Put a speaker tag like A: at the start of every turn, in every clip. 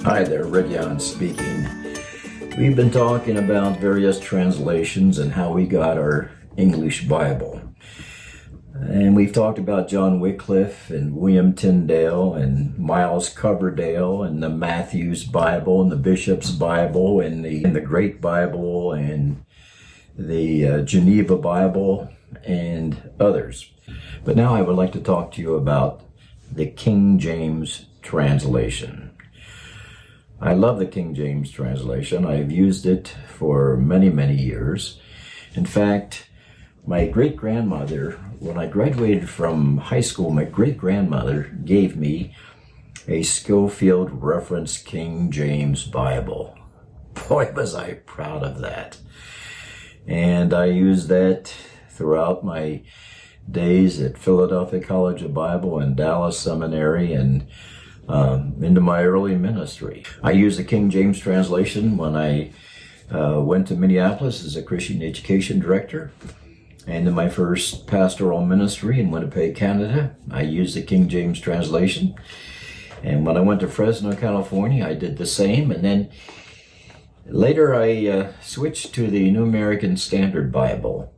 A: Hi there, Rick speaking. We've been talking about various translations and how we got our English Bible. And we've talked about John Wycliffe and William Tyndale and Miles Coverdale and the Matthew's Bible and the Bishop's Bible and the Great Bible and the Geneva Bible and others. But now I would like to talk to you about the King James translation. I love the King James translation. I've used it for many, many years. In fact, my great-grandmother, when I graduated from high school, my great-grandmother gave me a Schofield Reference King James Bible. Boy, was I proud of that. And I used that throughout my days at Philadelphia College of Bible and Dallas Seminary and into my early ministry. I used the King James translation when I went to Minneapolis as a Christian education director. And in my first pastoral ministry in Winnipeg, Canada, I used the King James translation. And when I went to Fresno, California, I did the same. And then later I switched to the New American Standard Bible.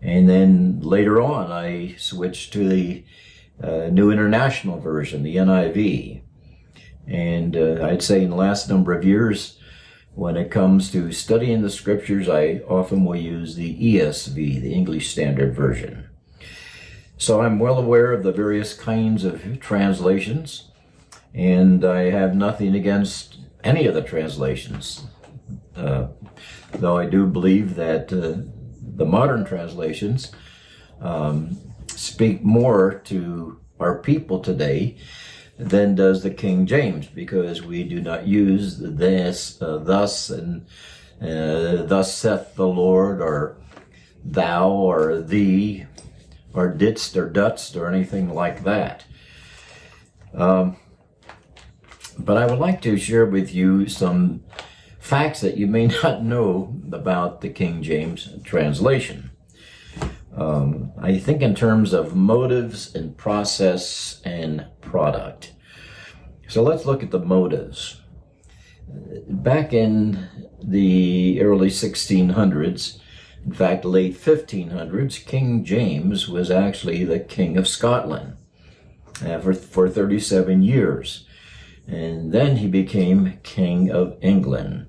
A: And then later on I switched to the New International Version, the NIV. And I'd say in the last number of years, when it comes to studying the scriptures, I often will use the ESV, the English Standard Version. So I'm well aware of the various kinds of translations, and I have nothing against any of the translations. Though I do believe that the modern translations speak more to our people today than does the King James, because we do not use this, thus, and thus saith the Lord, or thou, or thee, or didst, or dudst, or anything like that. But I would like to share with you some facts that you may not know about the King James translation. I think in terms of motives and process and product. So let's look at the motives. Back in the early 1600s, in fact late 1500s, King James was actually the King of Scotland for 37 years. And then he became King of England.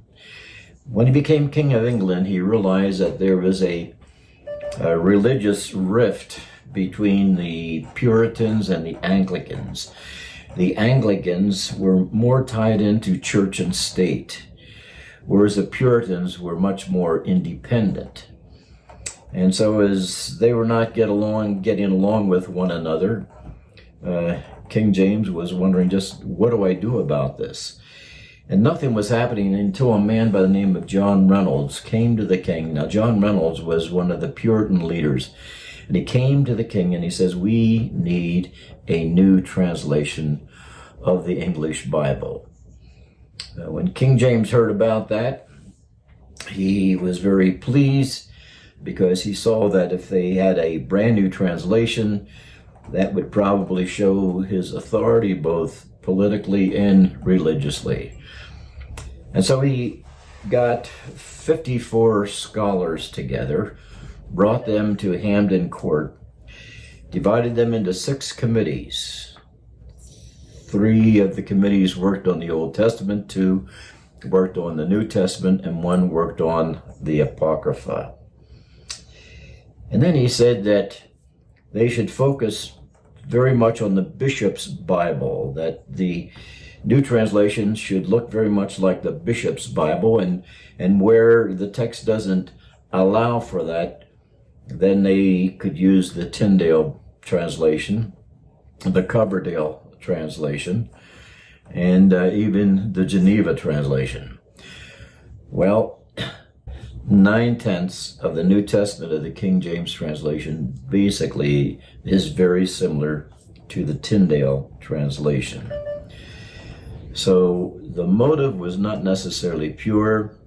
A: When he became King of England, he realized that there was a religious rift between the Puritans and the Anglicans. The Anglicans were more tied into church and state, whereas the Puritans were much more independent. And so as they were not getting along with one another, King James was wondering, just what do I do about this? And nothing was happening until a man by the name of John Reynolds came to the king. Now, John Reynolds was one of the Puritan leaders. And he came to the king and he says, we need a new translation of the English Bible. When King James heard about that, he was very pleased, because he saw that if they had a brand new translation, that would probably show his authority both politically and religiously. And so he got 54 scholars together, brought them to Hampden Court, divided them into 6 committees. 3 of the committees worked on the Old Testament, 2 worked on the New Testament, and 1 worked on the Apocrypha. And then he said that they should focus very much on the Bishop's Bible, that the new translation should look very much like the Bishop's Bible, and where the text doesn't allow for that, then they could use the Tyndale translation, the Coverdale translation, and even the Geneva translation. Well, 9/10 of the New Testament of the King James translation basically is very similar to the Tyndale translation. So the motive was not necessarily pure.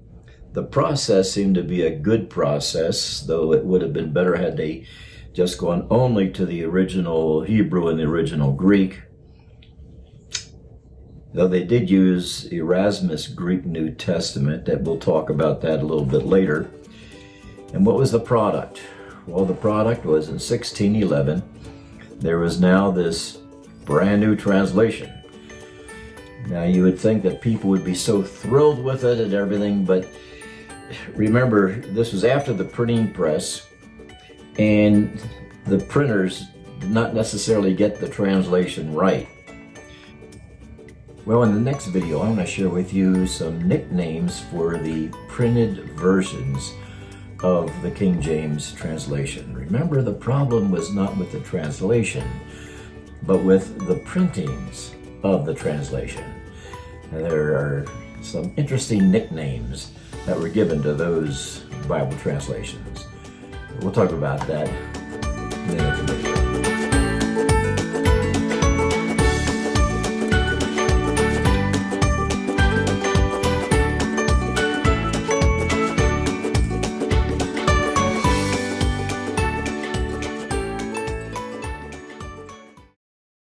A: The process seemed to be a good process, though it would have been better had they just gone only to the original Hebrew and the original Greek. though they did use Erasmus Greek New Testament. That we'll talk about that a little bit later. And what was the product? Well, the product was in 1611, there was now this brand new translation. Now you would think that people would be so thrilled with it and everything, but remember, this was after the printing press, and the printers did not necessarily get the translation right. Well, in the next video, I'm going to share with you some nicknames for the printed versions of the King James translation. Remember, the problem was not with the translation, but with the printings of the translation. And there are some interesting nicknames that were given to those Bible translations. We'll talk about that in the next video.